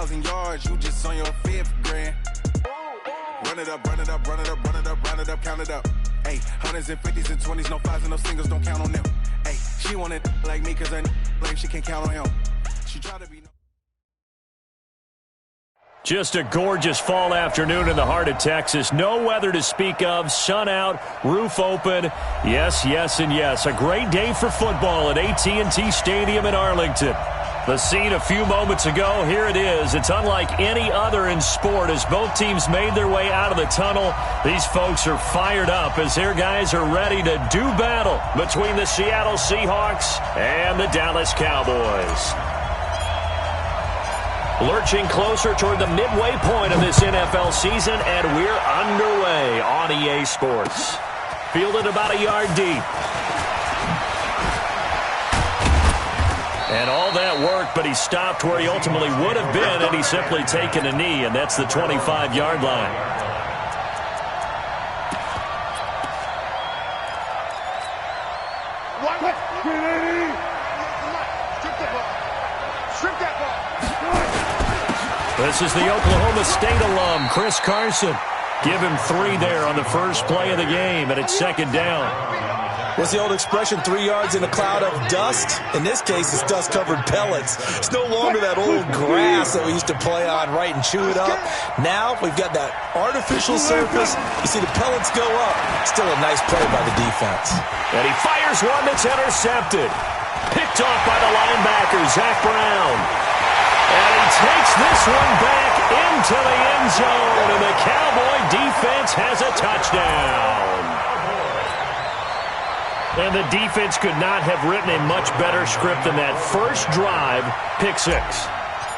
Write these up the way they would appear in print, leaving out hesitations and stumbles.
1,000 yards, you just on your 5th grand. Run it up, run it up, run it up, run it up, run it up, count it up. Hey, hundreds and 50s and 20s, no 5s and no singles, don't count on them. Hey, she want it like me, cause her blame, she can't count on him. She try to be... Just a gorgeous fall afternoon in the heart of Texas. No weather to speak of. Sun out, roof open. Yes, yes, and yes. A great day for football at AT&T Stadium in Arlington. The scene a few moments ago, here it is. It's unlike any other in sport as both teams made their way out of the tunnel. These folks are fired up as their guys are ready to do battle between the Seattle Seahawks and the Dallas Cowboys. Lurching closer toward the midway point of this NFL season, and we're underway on EA Sports. Fielded about a yard deep. And all that work, but he stopped where he ultimately would have been, and he's simply taken a knee, and that's the 25-yard line. This is the Oklahoma State alum, Chris Carson. Give him 3 there on the first play of the game, and it's second down. What's the old expression, 3 yards in a cloud of dust? In this case, it's dust-covered pellets. It's no longer that old grass that we used to play on, right, and chew it up. Now we've got that artificial surface. You see the pellets go up. Still a nice play by the defense. And he fires one that's intercepted. Picked off by the linebacker, Zach Brown. And he takes this one back into the end zone, and the Cowboy defense has a touchdown. And the defense could not have written a much better script than that first drive, pick 6.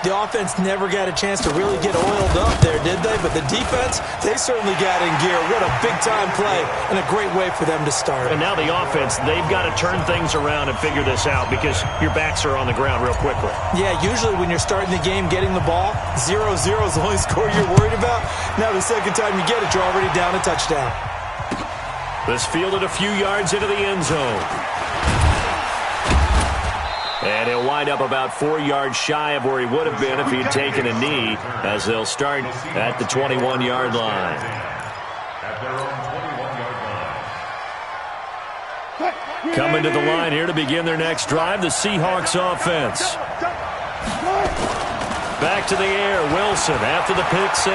The offense never got a chance to really get oiled up there, did they? But the defense, they certainly got in gear. What a big-time play and a great way for them to start. And now the offense, they've got to turn things around and figure this out because your backs are on the ground real quickly. Yeah, usually when you're starting the game, getting the ball, 0-0 is the only score you're worried about. Now the second time you get it, you're already down a touchdown. This fielded a few yards into the end zone. And he'll wind up about 4 yards shy of where he would have been if he'd taken a knee, as they'll start at the 21-yard line. Coming to the line here to begin their next drive, the Seahawks offense. Back to the air, Wilson after the pick 6.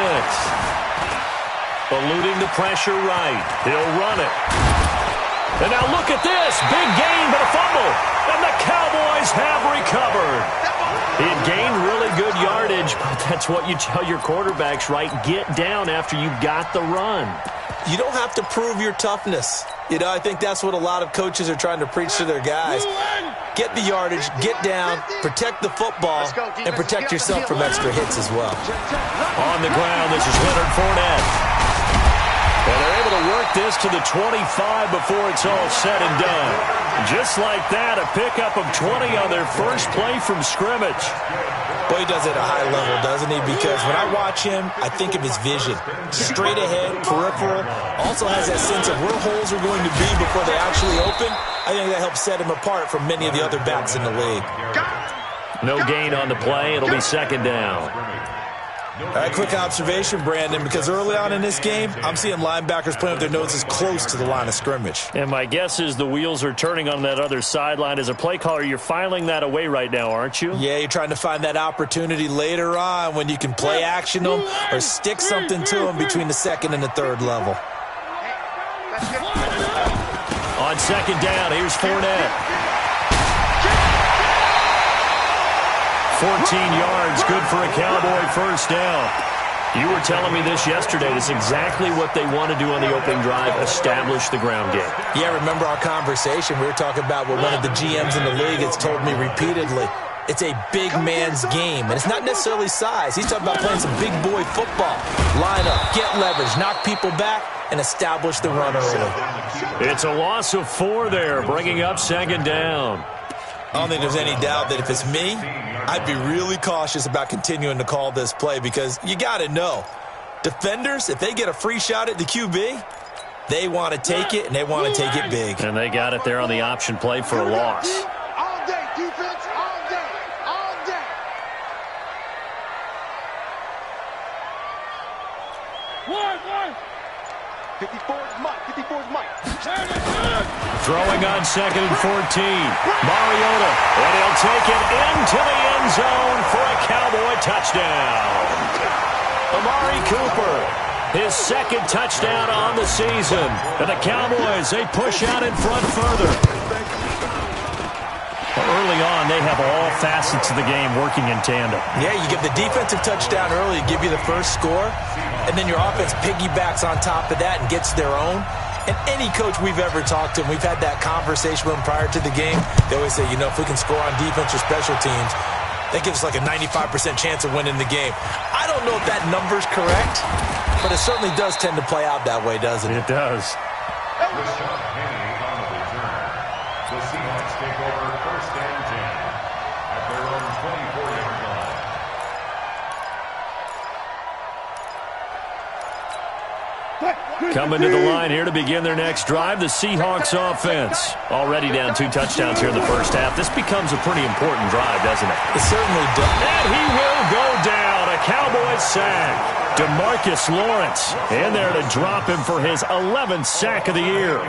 Eluding the pressure right. He'll run it. And now look at this. Big gain, but a fumble. And the Cowboys have recovered. It gained really good yardage, but that's what you tell your quarterbacks, right? Get down after you got the run. You don't have to prove your toughness. You know, I think that's what a lot of coaches are trying to preach to their guys. Get the yardage, get down, protect the football, and protect yourself from extra hits as well. On the ground, this is Leonard Fournette. And they're able to work this to the 25 before it's all said and done. Just like that, a pickup of 20 on their first play from scrimmage. Well, he does it at a high level, doesn't he? Because when I watch him, I think of his vision. Straight ahead, peripheral. Also has that sense of where holes are going to be before they actually open. I think that helps set him apart from many of the other backs in the league. No gain on the play. It'll be second down. All right, quick observation, Brandon, because early on in this game, I'm seeing linebackers playing with their noses close to the line of scrimmage. And my guess is the wheels are turning on that other sideline. As a play caller, you're filing that away right now, aren't you? Yeah, you're trying to find that opportunity later on when you can play action them or stick something to them between the second and the third level. On second down, here's Fournette. 14 yards, good for a Cowboy first down. You were telling me this yesterday. That's exactly what they want to do on the opening drive, establish the ground game. Yeah, remember our conversation? We were talking about what one of the GMs in the league has told me repeatedly. It's a big man's game, and it's not necessarily size. He's talking about playing some big boy football. Line up, get leverage, knock people back, and establish the run early. It's a loss of 4 there, bringing up second down. I don't think there's any doubt that if it's me, I'd be really cautious about continuing to call this play because you got to know, defenders, if they get a free shot at the QB, they want to take it, and they want to take it big. And they got it there on the option play for a loss. All day, defense, all day, all day. Throwing on 2nd and 14. Mariota, and he'll take it into the end zone for a Cowboy touchdown. Amari Cooper, his 2nd touchdown on the season. And the Cowboys, they push out in front further. Early on, they have all facets of the game working in tandem. Yeah, you give the defensive touchdown early, give you the first score, and then your offense piggybacks on top of that and gets their own. And any coach we've ever talked to, and we've had that conversation with them prior to the game, they always say, if we can score on defense or special teams, that gives us like a 95% chance of winning the game. I don't know if that number's correct, but it certainly does tend to play out that way, doesn't it? It does. The Seahawks take over 1st and 10 at their own 24-yard line. Coming to the line here to begin their next drive, the Seahawks offense. Already down 2 touchdowns here in the first half. This becomes a pretty important drive, doesn't it? It certainly does. And he will go down. A Cowboys sack. DeMarcus Lawrence in there to drop him for his 11th sack of the year.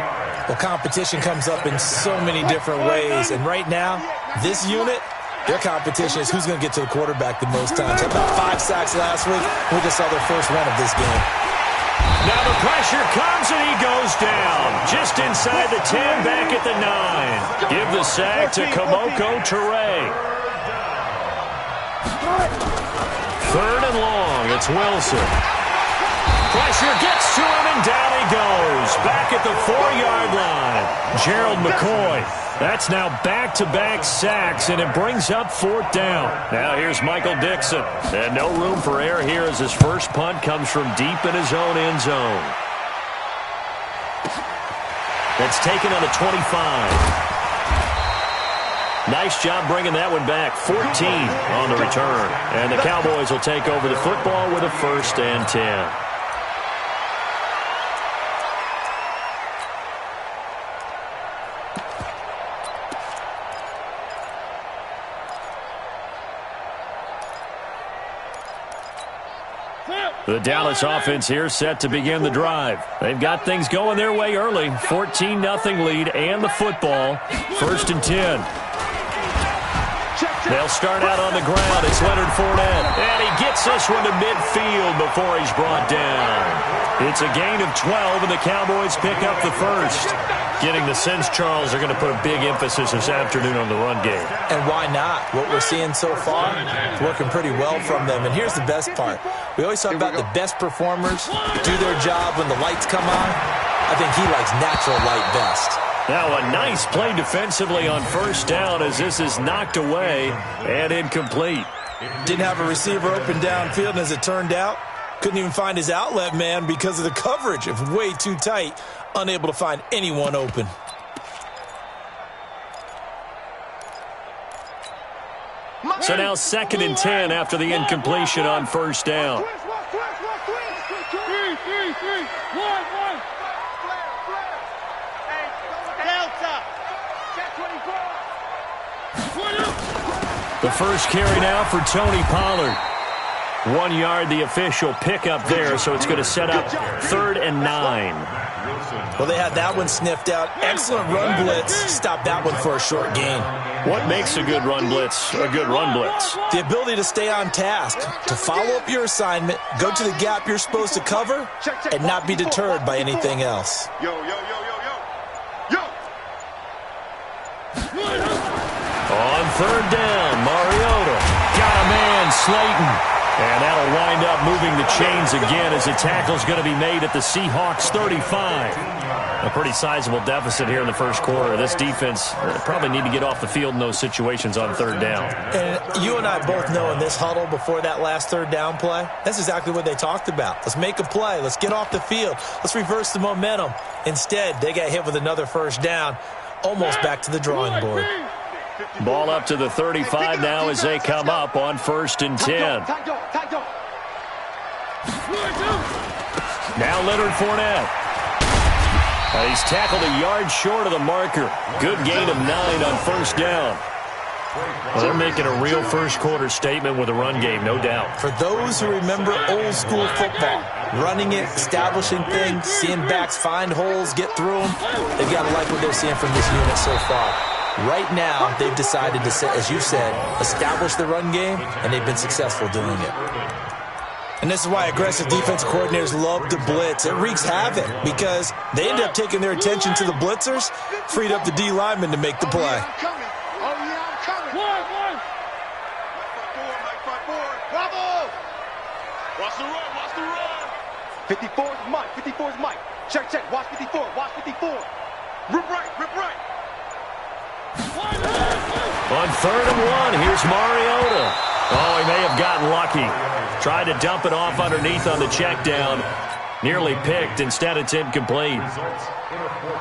Well, competition comes up in so many different ways. And right now, this unit, their competition is who's going to get to the quarterback the most times. About 5 sacks last week. We just saw their first run of this game. Now the pressure comes and he goes down. Just inside the 10, back at the 9. Give the sack to Kamoko Toure. 3rd and long. It's Wilson. Pressure gets to him and down he goes. Back at the 4-yard line. Gerald McCoy. That's now back-to-back sacks, and it brings up 4th down. Now here's Michael Dixon. And no room for error here as his first punt comes from deep in his own end zone. That's taken on the 25. Nice job bringing that one back. 14 on the return. And the Cowboys will take over the football with a 1st and 10. The Dallas offense here set to begin the drive. They've got things going their way early. 14-0 lead and the football. 1st and 10. They'll start out on the ground. It's Leonard Fournette. And he gets this one to midfield before he's brought down. It's a gain of 12, and the Cowboys pick up the first. Getting the sense, Charles, are going to put a big emphasis this afternoon on the run game. And why not? What we're seeing so far is working pretty well from them. And here's the best part. We always talk about the best performers do their job when the lights come on. I think he likes natural light best. Now a nice play defensively on 1st down as this is knocked away and incomplete. Didn't have a receiver open downfield, and as it turned out, couldn't even find his outlet man because of the coverage. It was way too tight, unable to find anyone open. So now 2nd and 10 after the incompletion on 1st down. The first carry now for Tony Pollard. 1 yard, the official pickup there, so it's going to set up 3rd and 9. Well, they had that one sniffed out. Excellent run blitz. Stopped that one for a short gain. What makes a good run blitz a good run blitz? The ability to stay on task, to follow up your assignment, go to the gap you're supposed to cover, and not be deterred by anything else. On 3rd down, Mariota got a man, Slayton. And that'll wind up moving the chains again as the tackle's going to be made at the Seahawks 35. A pretty sizable deficit here in the first quarter. This defense probably need to get off the field in those situations on 3rd down. And you and I both know in this huddle before that last 3rd down play, that's exactly what they talked about. Let's make a play. Let's get off the field. Let's reverse the momentum. Instead, they got hit with another 1st down, almost back to the drawing board. Ball up to the 35 now as they come up on 1st and 10. Now Leonard Fournette. He's tackled a yard short of the marker. Good gain of 9 on 1st down. Well, they're making a real first-quarter statement with a run game, no doubt. For those who remember old-school football, running it, establishing things, seeing backs find holes, get through them, they've got to like what they're seeing from this unit so far. Right now, they've decided to, as you said, establish the run game, and they've been successful doing it. And this is why aggressive defense coordinators love to blitz. It wreaks havoc because they end up taking their attention to the blitzers, freed up the D lineman to make the play. Watch the run, watch the run. 54 is Mike, 54 is Mike. Check, check, watch 54, watch 54. Rip right, rip right. On 3rd and 1, here's Mariota. Oh, he may have gotten lucky. Tried to dump it off underneath on the check down. Nearly picked. Instead, it's incomplete.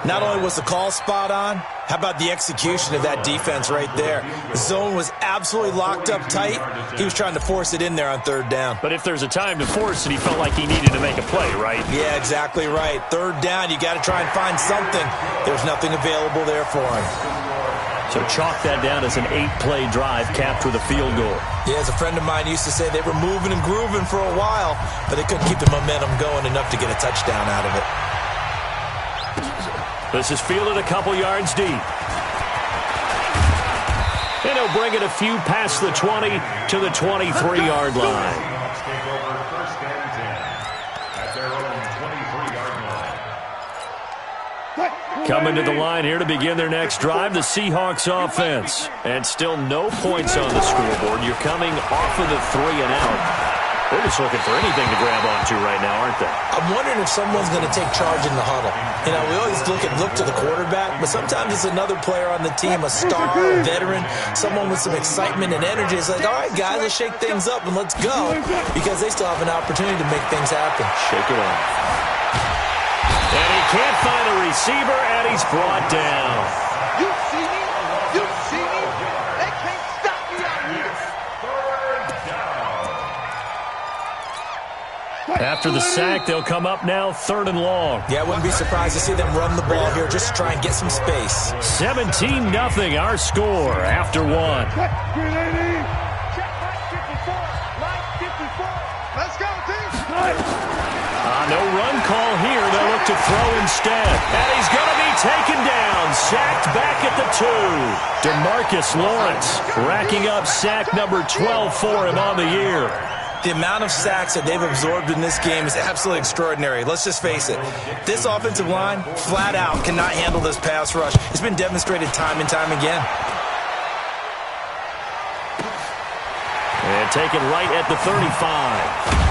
Not only was the call spot on, how about the execution of that defense right there? The zone was absolutely locked up tight. He was trying to force it in there on 3rd down. But if there's a time to force it, he felt like he needed to make a play, right? Yeah, exactly right. 3rd down, you got to try and find something. There's nothing available there for him. So chalk that down as an 8-play drive capped with a field goal. Yeah, as a friend of mine used to say, they were moving and grooving for a while, but they couldn't keep the momentum going enough to get a touchdown out of it. This is fielded a couple yards deep. And he'll bring it a few past the 20 to the 23-yard line. Coming to the line here to begin their next drive, the Seahawks offense. And still no points on the scoreboard. You're coming off of the 3 and out. They're just looking for anything to grab onto right now, aren't they? I'm wondering if someone's going to take charge in the huddle. You know, we always look to the quarterback, but sometimes it's another player on the team, a star, a veteran, someone with some excitement and energy. It's like, all right, guys, let's shake things up and let's go, because they still have an opportunity to make things happen. Shake it off. And he can't find a receiver, and he's brought down. You see me? You see me? They can't stop me out here. 3rd down. After the sack, they'll come up now 3rd and long. Yeah, I wouldn't be surprised to see them run the ball here just to try and get some space. 17-0, our score after 1. Check right 54, right 54. Let's go, team. No run call here. They'll look to throw instead. And he's going to be taken down. Sacked back at the 2. DeMarcus Lawrence racking up sack number 12 for him on the year. The amount of sacks that they've absorbed in this game is absolutely extraordinary. Let's just face it. This offensive line, flat out, cannot handle this pass rush. It's been demonstrated time and time again. And taken right at the 35.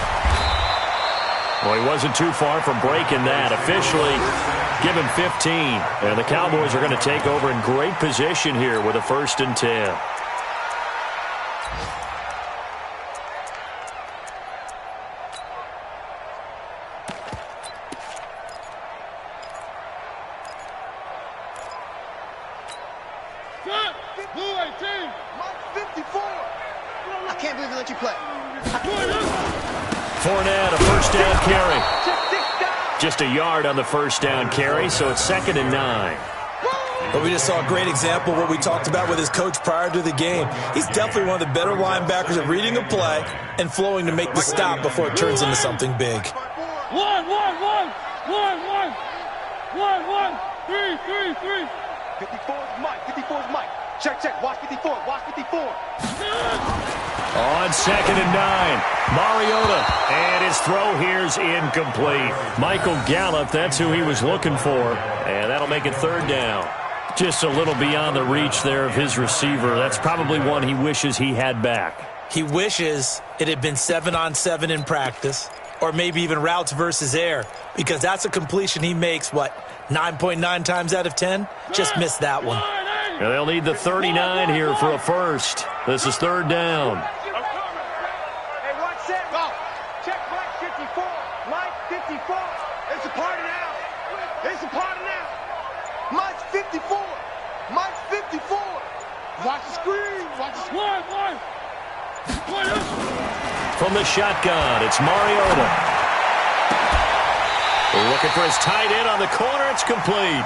Well, he wasn't too far from breaking that. Officially, give him 15. And the Cowboys are going to take over in great position here with a 1st and 10. I can't believe they let you play. Fournette, a 1st down carry. Just a yard on the 1st down carry, so it's 2nd and 9. But we just saw a great example of what we talked about with his coach prior to the game. He's definitely one of the better linebackers at reading a play and flowing to make the stop before it turns into something big. 1, 3. 54 is Mike, 54 is Mike. Check, check, watch 54, watch 54. On 2nd and 9, Mariota, and his throw here's incomplete. Michael Gallup, that's who he was looking for, and that'll make it 3rd down. Just a little beyond the reach there of his receiver. That's probably one he wishes he had back. He wishes it had been 7-on-7 in practice, or maybe even routes versus air, because that's a completion he makes, 9.9 times out of 10? Just missed that one. And they'll need the 39 here for a 1st. This is 3rd down. Hey, watch that. Go. Check right 54, Mike 54. It's a party now. It's a party now. Mike's 54. Mike's 54. Watch the screen. Watch the screen. From the shotgun, it's Mariota. Looking for his tight end on the corner. It's complete.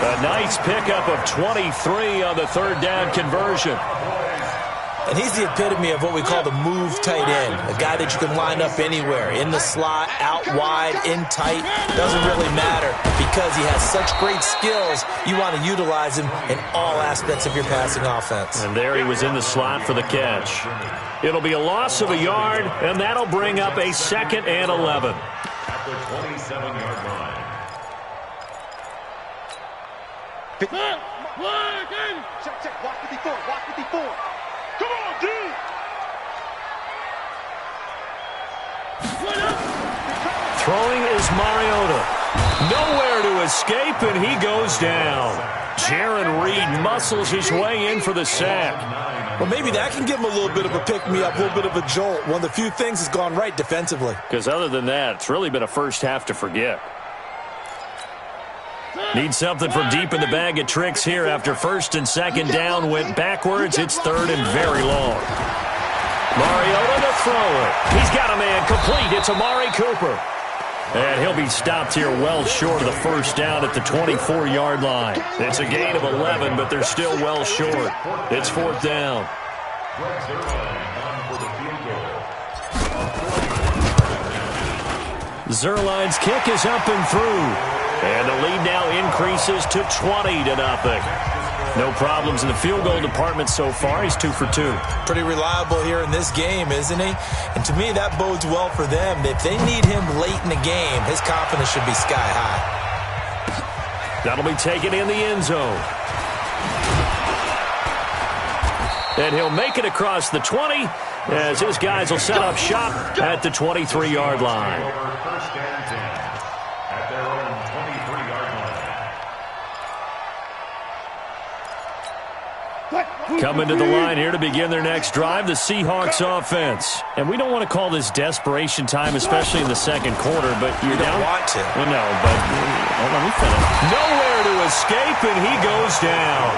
A nice pickup of 23 on the third down conversion. And he's the epitome of what we call the move tight end, a guy that you can line up anywhere, in the slot, out wide, in tight. Doesn't really matter because he has such great skills. You want to utilize him in all aspects of your passing offense. And there he was in the slot for the catch. It'll be a loss of a yard, and that'll bring up a 2nd and 11. At the 27-yard line. Check. Watch 54. Watch 54. Come on, dude. Throwing is Mariota. Nowhere to escape, and he goes down. Jaron Reed muscles his way in for the sack. Well, maybe that can give him a little bit of a pick-me-up, a little bit of a jolt. One of the few things has gone right defensively. Because other than that, it's really been a first half to forget. Need something from deep in the bag of tricks here after 1st and 2nd down went backwards. It's 3rd and very long. Mariota to throw it. He's got a man complete. It's Amari Cooper. And he'll be stopped here well short of the 1st down at the 24-yard line. It's a gain of 11, but they're still well short. It's 4th down. Zuerlein's kick is up and through. And the lead now increases to 20-0. No problems in the field goal department so far. He's 2 for 2. Pretty reliable here in this game, isn't he? And to me, that bodes well for them. If they need him late in the game, his confidence should be sky high. That'll be taken in the end zone. And he'll make it across the 20 as his guys will set up shop at the 23-yard line. First and 10 at their own 23-yard line. Coming to the line here to begin their next drive, the Seahawks offense. And we don't want to call this desperation time, especially in the 2nd quarter, but you don't want to. Well, no, but let me finish. Nowhere to escape, and he goes down.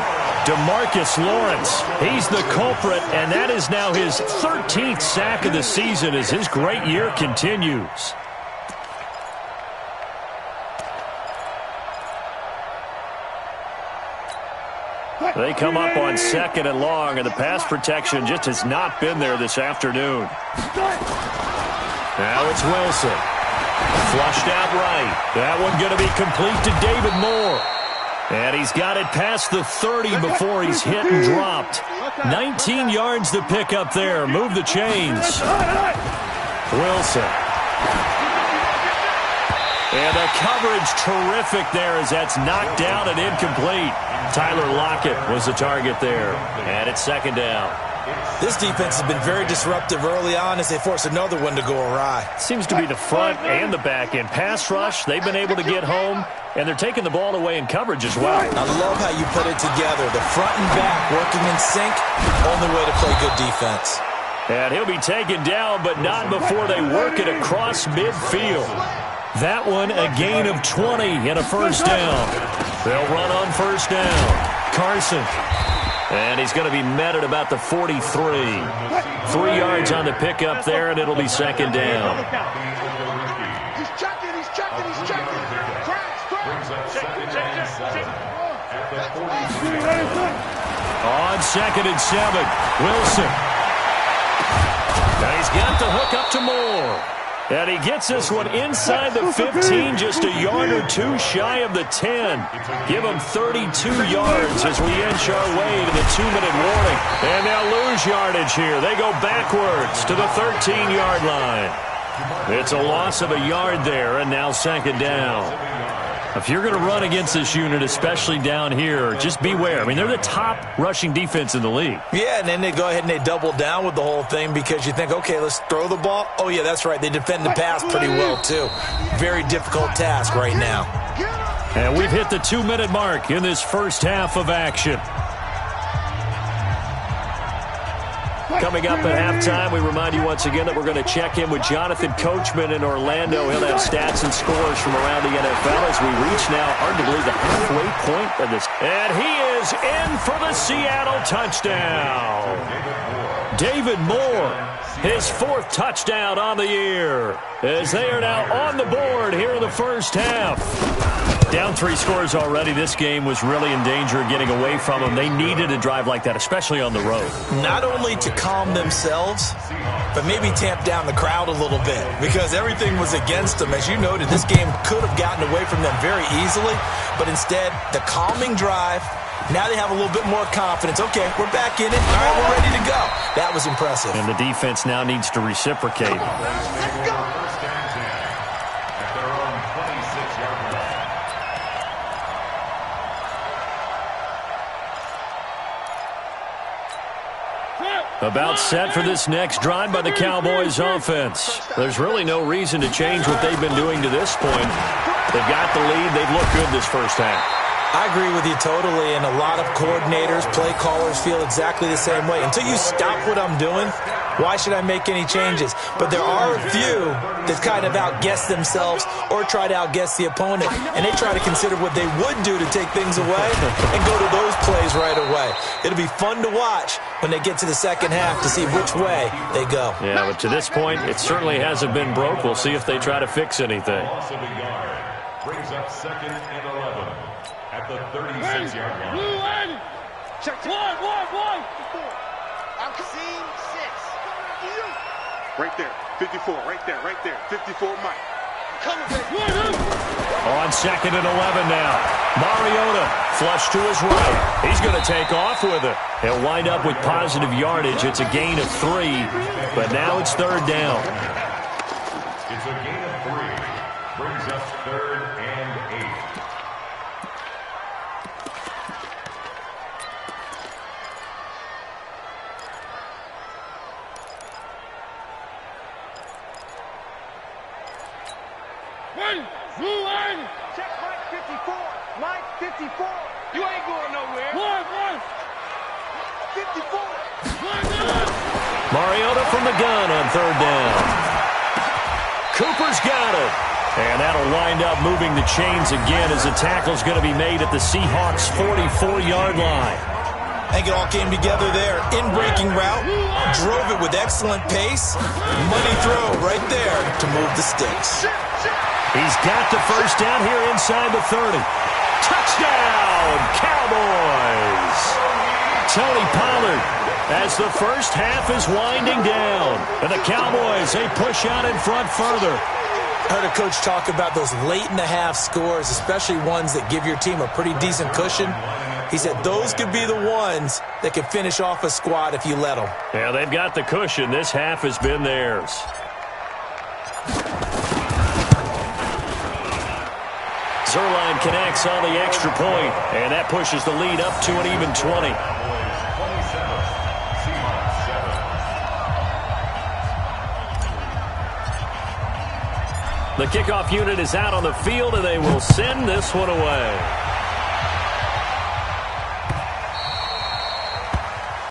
DeMarcus Lawrence, he's the culprit, and that is now his 13th sack of the season as his great year continues. They come up on 2nd and long, and the pass protection just has not been there this afternoon. Now it's Wilson. Flushed out right. That one going to be complete to David Moore. And he's got it past the 30 before he's hit and dropped. 19 yards to pick up there. Move the chains. Wilson. And the coverage terrific there as that's knocked down and incomplete. Tyler Lockett was the target there. And it's 2nd down. This defense has been very disruptive early on as they force another one to go awry. Seems to be the front and the back end. Pass rush, they've been able to get home, and they're taking the ball away in coverage as well. I love how you put it together. The front and back working in sync, only way to play good defense. And he'll be taken down, but not before they work it across midfield. That one a gain of 20 and a 1st down. They'll run on 1st down. Carson. And he's going to be met at about the 43. 3 yards on the pickup there, and it'll be 2nd down. He's checking. On 2nd and 7, Wilson. And he's got the hook up to Moore. And he gets this one inside the 15, just a yard or two shy of the 10. Give him 32 yards as we inch our way to the 2-minute warning. And they'll lose yardage here. They go backwards to the 13-yard line. It's a loss of a yard there, and now 2nd down. If you're going to run against this unit, especially down here, just beware. I mean, they're the top rushing defense in the league. Yeah, and then they go ahead and they double down with the whole thing because you think, okay, let's throw the ball. Oh, yeah, that's right. They defend the pass pretty well, too. Very difficult task right now. And we've hit the 2-minute mark in this first half of action. Coming up at halftime, we remind you once again that we're going to check in with Jonathan Coachman in Orlando. He'll have stats and scores from around the NFL as we reach now, hard to believe, the halfway point of this. And he is in for the Seattle touchdown. David Moore, his 4th touchdown on the year, as they are now on the board here in the first half. Down 3 scores already. This game was really in danger of getting away from them. They needed a drive like that, especially on the road. Not only to calm themselves, but maybe tamp down the crowd a little bit, because everything was against them. As you noted, this game could have gotten away from them very easily, but instead, the calming drive, now they have a little bit more confidence. Okay, we're back in it. All right, we're ready to go. That was impressive. And the defense now needs to reciprocate. Let's go. First and 10 at their own 26-yard line. About set for this next drive by the Cowboys offense. There's really no reason to change what they've been doing to this point. They've got the lead. They've looked good this first half. I agree with you totally, and a lot of coordinators, play callers feel exactly the same way. Until you stop what I'm doing, why should I make any changes? But there are a few that kind of outguess themselves or try to outguess the opponent, and they try to consider what they would do to take things away and go to those plays right away. It'll be fun to watch when they get to the second half to see which way they go. Yeah, but to this point, it certainly hasn't been broke. We'll see if they try to fix anything. Loss of a yard brings up 2nd and 11 at the 36-yard line. Check. One. I'm seeing 6. Right there. 54. Right there. 54, Mike. Come on, baby. On 2nd and 11 now. Mariota flush to his right. He's going to take off with it. He'll wind up with positive yardage. It's a gain of 3, but now it's 3rd down. It's a gain of 3. Brings us 3rd and 8. Check Mike 54. You ain't going nowhere. One. 54. Mariota from the gun on 3rd down. Cooper's got it. And that'll wind up moving the chains again as the tackle's going to be made at the Seahawks' 44-yard line. I think it all came together there. In-breaking route, drove it with excellent pace. Money throw right there to move the sticks. He's got the first down here inside the 30. Touchdown, Cowboys! Tony Pollard as the first half is winding down. And the Cowboys, they push out in front further. I heard a coach talk about those late-in-the-half scores, especially ones that give your team a pretty decent cushion. He said those could be the ones that could finish off a squad if you let them. Yeah, they've got the cushion. This half has been theirs. Zerline connects on the extra point, and that pushes the lead up to an even 20. The kickoff unit is out on the field, and they will send this one away.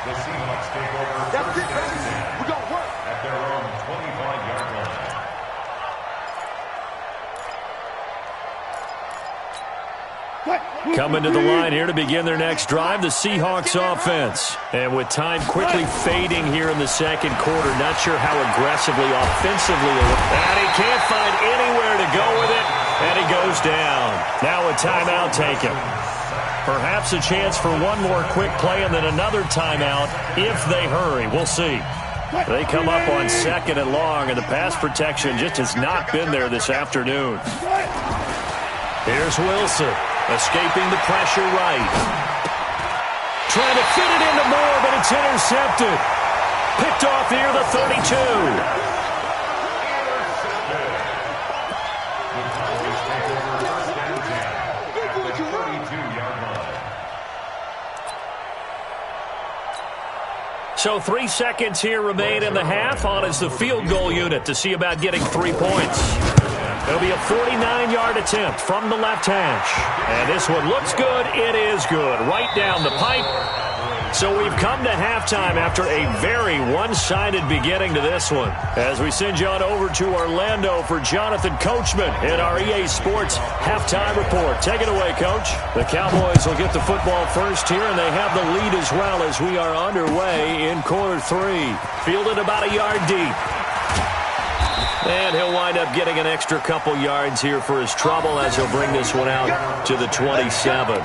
The Seahawks take over. That's it, baby. We're going to work. At their own 25-yard line. Coming to the line here to begin their next drive, the Seahawks offense. And with time quickly fading here in the second quarter, not sure how aggressively, offensively. And he can't find anywhere to go with it, and he goes down. Now a timeout taken. Perhaps a chance for one more quick play and then another timeout if they hurry. We'll see. They come up on 2nd and long, and the pass protection just has not been there this afternoon. Here's Wilson. Escaping the pressure right. Trying to fit it into Moore, but it's intercepted. Picked off near the 32. So 3 seconds here remain in the half. On is the field goal unit to see about getting 3 points. It'll be a 49-yard attempt from the left hash. And this one looks good. It is good. Right down the pipe. So we've come to halftime after a very one-sided beginning to this one. As we send you on over to Orlando for Jonathan Coachman in our EA Sports halftime report. Take it away, Coach. The Cowboys will get the football first here, and they have the lead as well as we are underway in quarter 3. Fielded about a yard deep. And he'll wind up getting an extra couple yards here for his trouble as he'll bring this one out to the 27.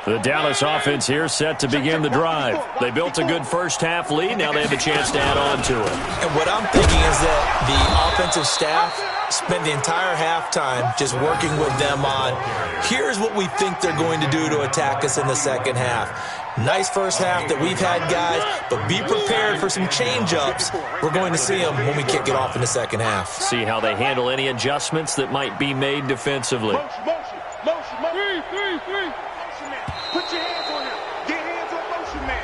The Dallas offense here set to begin the drive. They built a good first-half lead. Now they have a chance to add on to it. And what I'm thinking is that the offensive staff spent the entire halftime just working with them on, here's what we think they're going to do to attack us in the second half. Nice first half that we've had, guys, but be prepared for some change-ups. We're going to see them when we kick it off in the second half. See how they handle any adjustments that might be made defensively. Motion. Three. Put your hands on him. Get hands on motion, man.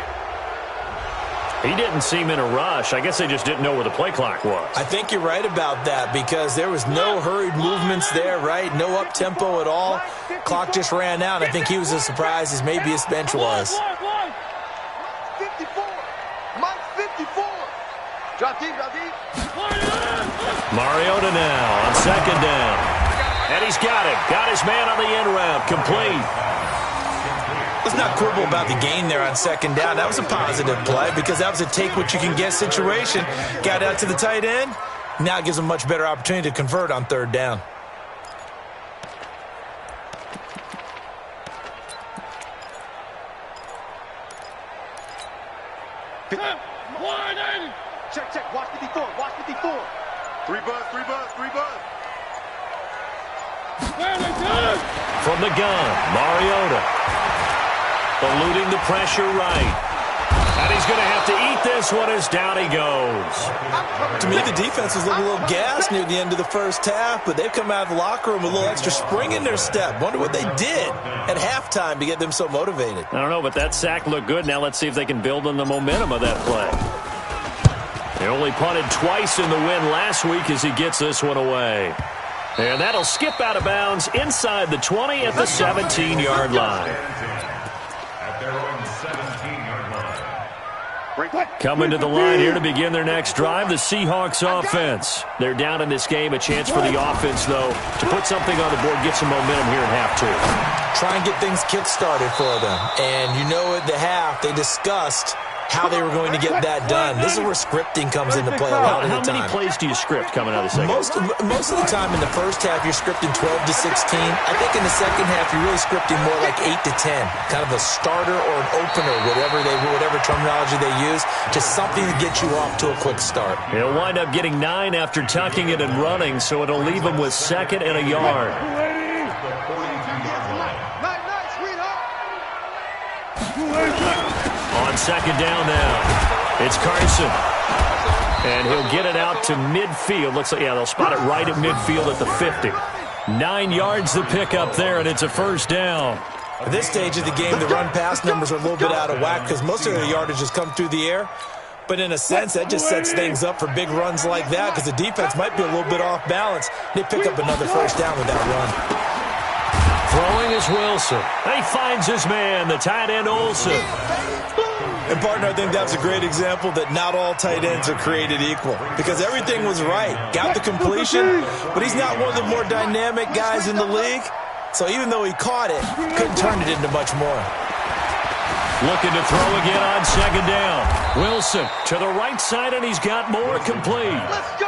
He didn't seem in a rush. I guess they just didn't know where the play clock was. I think you're right about that because there was no hurried movements there, right? No up-tempo at all. Clock just ran out. I think he was as surprised as maybe his bench was. 54. Mike 54. Drop deep. Mariota now on second down. And he's got it. Got his man on the end route. Complete. Let's not quibble about the gain there on second down. That was a positive play because that was a take-what-you-can-get situation. Got out to the tight end. Now it gives them a much better opportunity to convert on third down. Check. Watch 54. Three buzz. From the gun, Mariota. Eluding the pressure right. And he's going to have to eat this one as down he goes. To me, the defense was looking a little gassed near the end of the first half, but they've come out of the locker room with a little extra spring in their step. Wonder what they did at halftime to get them so motivated. I don't know, but that sack looked good. Now let's see if they can build on the momentum of that play. They only punted twice in the win last week as he gets this one away. And that'll skip out of bounds inside the 20 at the 17-yard line. Coming to the line here to begin their next drive, the Seahawks offense. They're down in this game. A chance for the offense, though, to put something on the board, get some momentum here in half two. Try and get things kick-started for them. And you know at the half, they discussed how they were going to get that done. This is where scripting comes into play a lot of the time. How many plays do you script coming out of the second? Most of the time in the first half, you're scripting 12 to 16. I think in the second half, you're really scripting more like 8 to 10. Kind of a starter or an opener, whatever terminology they use, just something to get you off to a quick start. He'll wind up getting 9 after tucking it and running, so it'll leave him with second and a yard. On second down now, it's Carson. And he'll get it out to midfield. Looks like, they'll spot it right at midfield at the 50. 9 yards to pick up there, and it's a first down. At this stage of the game, the run-pass numbers are a little bit out of whack because most of their yardage has come through the air. But in a sense, that just sets things up for big runs like that because the defense might be a little bit off balance. They pick up another first down with that run. Throwing is Wilson. He finds his man, the tight end Olsen. And, partner, I think that's a great example that not all tight ends are created equal because everything was right. Got the completion, but he's not one of the more dynamic guys in the league. So even though he caught it, couldn't turn it into much more. Looking to throw again on second down. Wilson to the right side, and he's got more complete.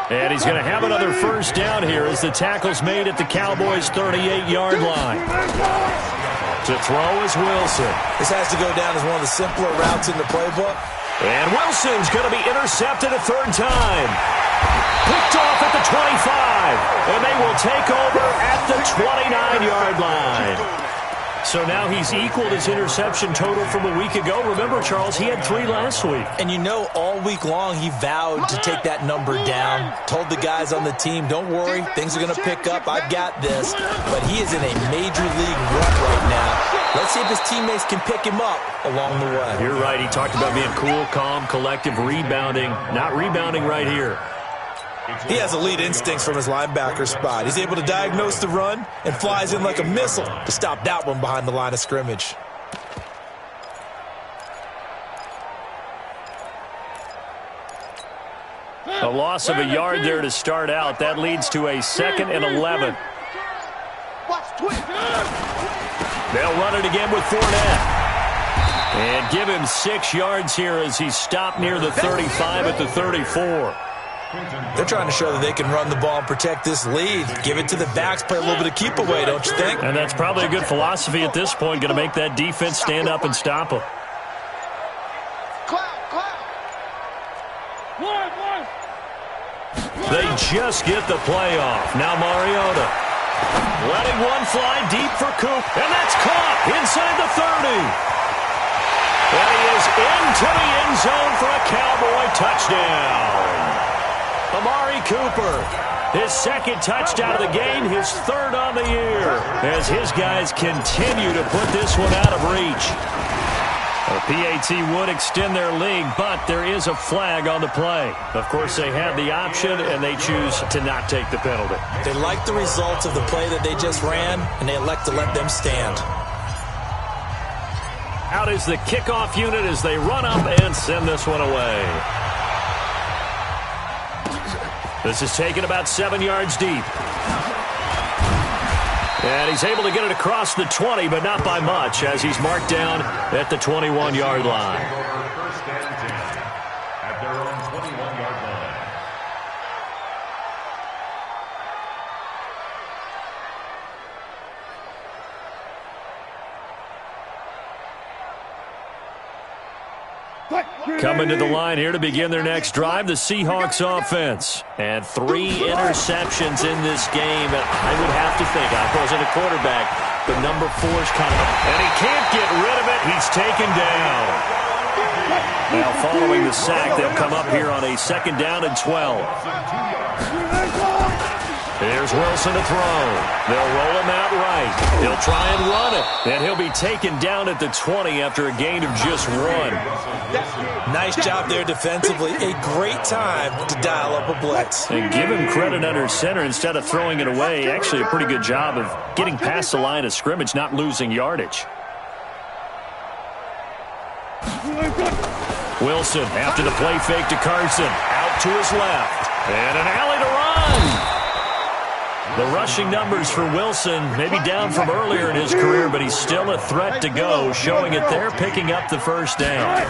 And he's going to have another first down here as the tackle's made at the Cowboys' 38-yard line. To throw is Wilson. This has to go down as one of the simpler routes in the playbook. And Wilson's going to be intercepted a third time. Picked off at the 25. And they will take over at the 29-yard line. So now he's equaled his interception total from a week ago. Remember, Charles, he had 3 last week. And you know, all week long he vowed to take that number down. Told the guys on the team, don't worry, things are going to pick up. I've got this. But he is in a major league rut right now Let's see if his teammates can pick him up along the way. You're right. He talked about being cool, calm, collective, rebounding. Not rebounding right here. He has elite instincts from his linebacker spot. He's able to diagnose the run and flies in like a missile to stop that one behind the line of scrimmage. A loss of a yard there to start out. That leads to a 2nd and 11. They'll run it again with Fournette. And give him 6 yards here as he's stopped near the 35 at the 34. They're trying to show that they can run the ball and protect this lead. Give it to the backs, play a little bit of keep away, don't you think? And that's probably a good philosophy at this point, going to make that defense stand up and stop them. They just get the play off. Now Mariota letting one fly deep for Coop, and that's caught inside the 30. And he is into the end zone for a Cowboy touchdown. Amari Cooper, his 2nd touchdown of the game, his 3rd on the year, as his guys continue to put this one out of reach. A PAT would extend their lead, but there is a flag on the play. Of course, they had the option, and they choose to not take the penalty. They like the results of the play that they just ran, and they elect to let them stand. Out is the kickoff unit as they run up and send this one away. This is taken about 7 yards deep. And he's able to get it across the 20, but not by much, as he's marked down at the 21-yard line. First and 10 at their own 21-yard line. Coming to the line here to begin their next drive, the Seahawks offense. And 3 interceptions in this game. And I would have to think, I wasn't a quarterback, but number 4's kind of... And he can't get rid of it. He's taken down. Now following the sack, they'll come up here on a 2nd down and 12. Here's Wilson to throw. They'll roll him out right. He'll try and run it. And he'll be taken down at the 20 after a gain of just 1. Nice job there defensively. A great time to dial up a blitz. And give him credit under center instead of throwing it away. Actually a pretty good job of getting past the line of scrimmage, not losing yardage. Wilson after the play fake to Carson. Out to his left. And an alley to run. The rushing numbers for Wilson maybe down from earlier in his career, but he's still a threat to go, showing it there, picking up the 1st down.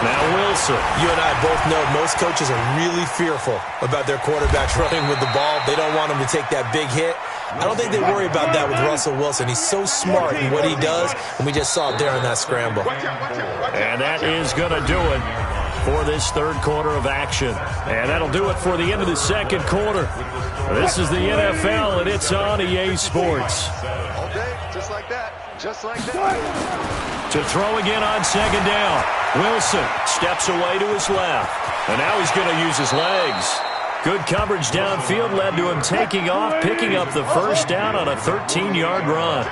Now Wilson. You and I both know most coaches are really fearful about their quarterbacks running with the ball. They don't want him to take that big hit. I don't think they worry about that with Russell Wilson. He's so smart in what he does, and we just saw it there in that scramble. And that is going to do it for this 3rd quarter of action. And that'll do it for the end of the 2nd quarter. This is the NFL, and it's on EA Sports. All day, just like that. Just like that. To throw again on 2nd down. Wilson steps away to his left. And now he's going to use his legs. Good coverage downfield led to him taking off, picking up the 1st down on a 13-yard run.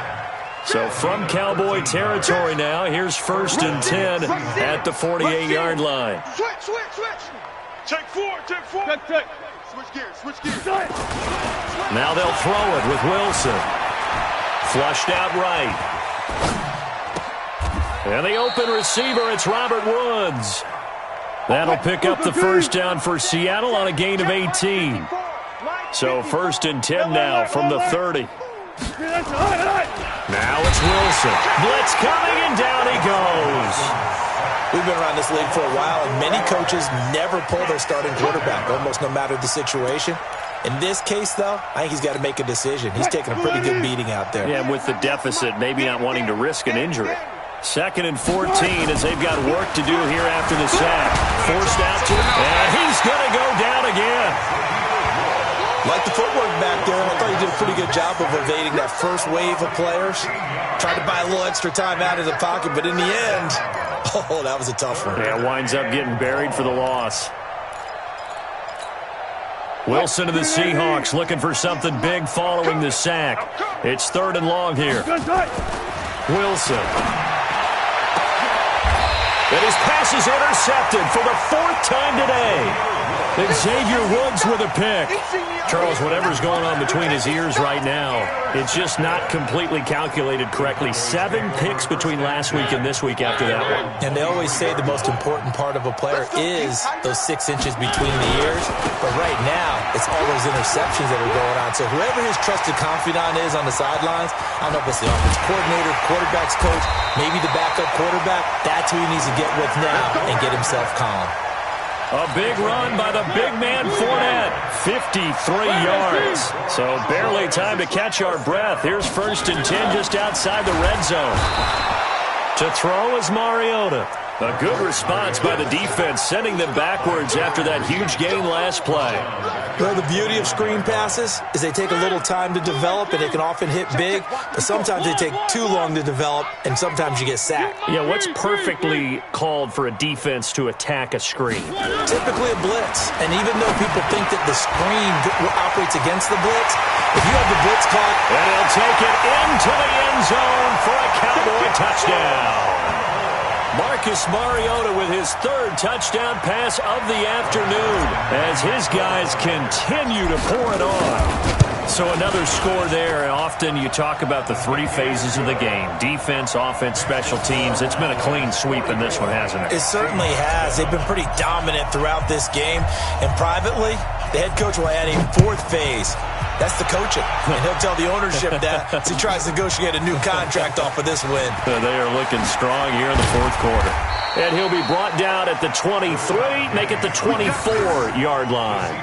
So from Cowboy territory now, here's 1st and 10 at the 48-yard line. Switch. Take 4. Take. Switch gears. Now they'll throw it with Wilson. Flushed out right. And the open receiver, it's Robert Woods. That'll pick up the 1st down for Seattle on a gain of 18. So 1st and 10 now from the 30. Now it's Wilson. Blitz coming, and down he goes. We've been around this league for a while, and many coaches never pull their starting quarterback, almost no matter the situation. In this case, though, I think he's got to make a decision. He's taking a pretty good beating out there. Yeah, with the deficit, maybe not wanting to risk an injury. 2nd and 14 as they've got work to do here after the sack. Forced out to him, and he's going to go down again. Like the footwork back there, I thought he did a pretty good job of evading that first wave of players. Tried to buy a little extra time out of the pocket, but in the end, oh, that was a tough one. Yeah, winds up getting buried for the loss. Wilson to the Seahawks looking for something big following the sack. It's 3rd and long here. Wilson. And his pass is intercepted for the 4th time today. Xavier Woods with a pick. Charles, whatever's going on between his ears right now, it's just not completely calculated correctly. 7 picks between last week and this week after that one. And they always say the most important part of a player is those 6 inches between the ears. But right now, it's all those interceptions that are going on. So whoever his trusted confidant is on the sidelines, I don't know if it's the offense coordinator, quarterback's coach, maybe the backup quarterback, that's who he needs to get with now and get himself calm. A big run by the big man Fournette. 53 yards. So barely time to catch our breath. Here's 1st and 10 just outside the red zone. To throw is Mariota. A good response by the defense, sending them backwards after that huge gain last play. Well, the beauty of screen passes is they take a little time to develop, and they can often hit big, but sometimes they take too long to develop, and sometimes you get sacked. Yeah, what's perfectly called for a defense to attack a screen? Typically a blitz, and even though people think that the screen operates against the blitz, if you have the blitz caught... And he'll take it into the end zone for a Cowboy touchdown. Marcus Mariota with his 3rd touchdown pass of the afternoon as his guys continue to pour it on. So another score there, and often you talk about the 3 phases of the game. Defense, offense, special teams. It's been a clean sweep in this one, hasn't it? It certainly has. They've been pretty dominant throughout this game. And privately, the head coach will add a 4th phase. That's the coaching. And he'll tell the ownership that as he tries to negotiate a new contract off of this win. They are looking strong here in the 4th quarter. And he'll be brought down at the 23, make it the 24-yard line.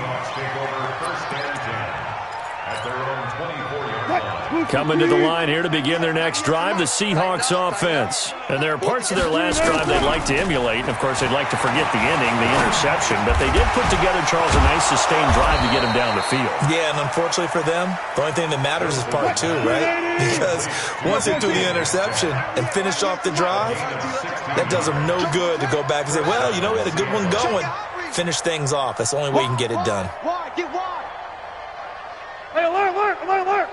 Coming to the line here to begin their next drive, the Seahawks offense. And there are parts of their last drive they'd like to emulate. And, of course, they'd like to forget the ending, the interception. But they did put together, Charles, a nice sustained drive to get him down the field. Yeah, and unfortunately for them, the only thing that matters is part 2, right? Because once they threw the interception and finished off the drive, that does them no good to go back and say, well, you know, we had a good one going. Finish things off. That's the only way you can get it done. Get wide. Hey, alert.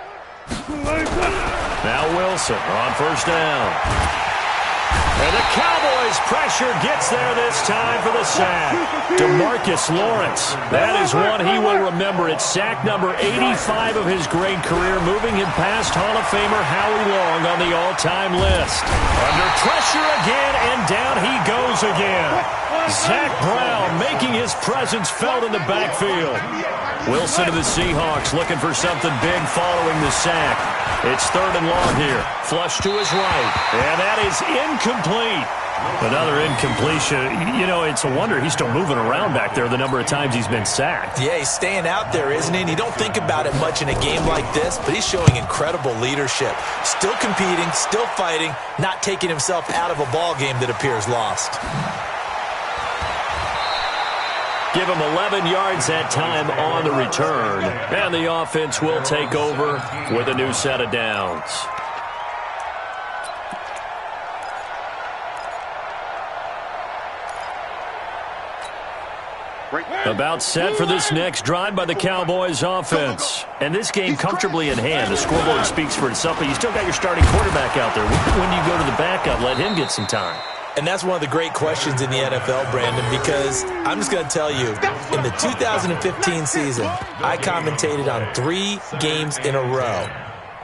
Now Wilson on 1st down. And the Cowboys' pressure gets there this time for the sack. DeMarcus Lawrence. That is one he will remember. It's sack number 85 of his great career, moving him past Hall of Famer Howie Long on the all-time list. Under pressure again, and down he goes again. Zach Brown making his presence felt in the backfield. Wilson of the Seahawks looking for something big following the sack. It's 3rd and long here. Flush to his right. And that is incomplete. Another incompletion. You know, it's a wonder he's still moving around back there the number of times he's been sacked. Yeah, he's staying out there, isn't he? And you don't think about it much in a game like this, but he's showing incredible leadership. Still competing, still fighting, not taking himself out of a ball game that appears lost. Give him 11 yards that time on the return. And the offense will take over with a new set of downs. About set for this next drive by the Cowboys offense. And this game comfortably in hand. The scoreboard speaks for itself, but you still got your starting quarterback out there. When do you go to the backup? Let him get some time. And that's one of the great questions in the NFL, Brandon, because I'm just going to tell you, in the 2015 season, I commentated on 3 games in a row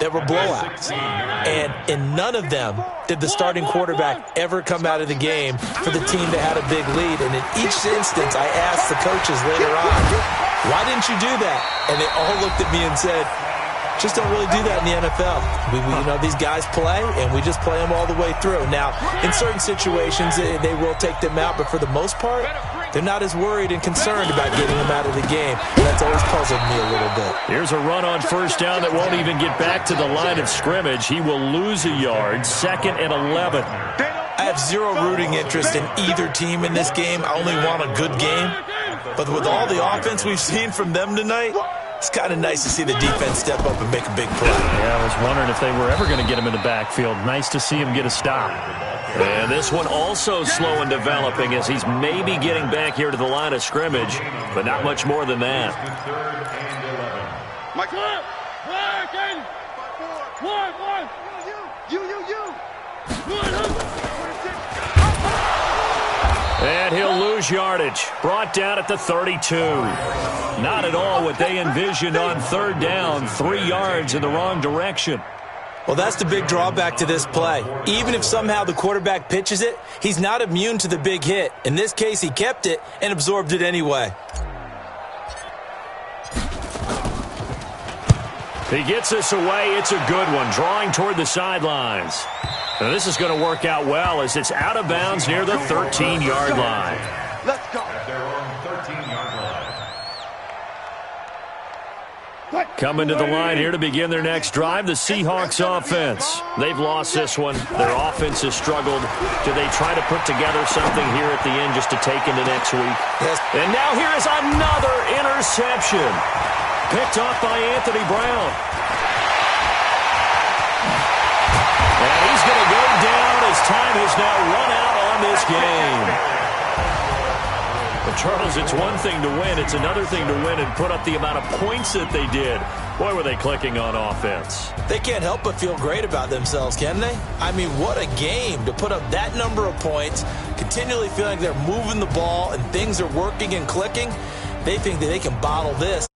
that were blowouts. And in none of them did the starting quarterback ever come out of the game for the team that had a big lead. And in each instance, I asked the coaches later on, why didn't you do that? And they all looked at me and said, just don't really do that in the NFL. We you know, these guys play, and we just play them all the way through. Now, in certain situations, they will take them out, but for the most part, they're not as worried and concerned about getting them out of the game. That's always puzzled me a little bit. Here's a run on 1st down that won't even get back to the line of scrimmage. He will lose a yard, 2nd and 11. I have zero rooting interest in either team in this game. I only want a good game. But with all the offense we've seen from them tonight, it's kind of nice to see the defense step up and make a big play. Yeah, I was wondering if they were ever going to get him in the backfield. Nice to see him get a stop. And this one also slow and developing as he's maybe getting back here to the line of scrimmage, but not much more than that. And he'll lose yardage. Brought down at the 32. Not at all what they envisioned on third down. 3 yards in the wrong direction. Well, that's the big drawback to this play. Even if somehow the quarterback pitches it, he's not immune to the big hit. In this case, he kept it and absorbed it anyway. He gets this away. It's a good one. Drawing toward the sidelines. Now, this is going to work out well as it's out of bounds near the 13-yard line. Let's go. At their own 13-yard line. Coming to the line here to begin their next drive, the Seahawks offense. They've lost this one. Their offense has struggled. Do they try to put together something here at the end just to take into next week? Yes. And now here is another interception. Picked off by Anthony Brown. And he's going to go down as time has now run out on this game. But Charles, it's one thing to win. It's another thing to win and put up the amount of points that they did. Boy, were they clicking on offense. They can't help but feel great about themselves, can they? I mean, what a game to put up that number of points, continually feeling like they're moving the ball and things are working and clicking. They think that they can bottle this